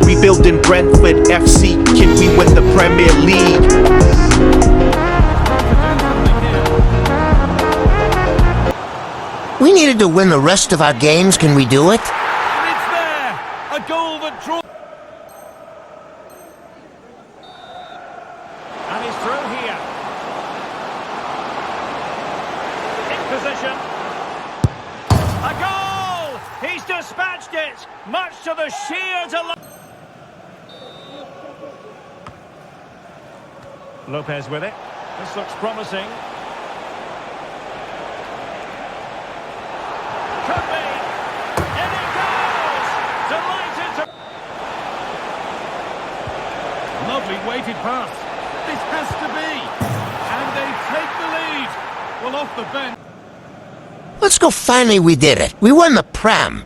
Rebuilding Brentford FC, can we win the Premier League? We needed to win the rest of our games. Can we do it? And it's there! A goal that draws... And he's through here. In position. A goal! He's dispatched it, much to the sheer delight. Lopez with it. This looks promising. Could be. In it goes! Delighted to... Lovely weighted pass. This has to be. And they take the lead. Well, off the bench. Let's go, finally we did it. We won the Prem.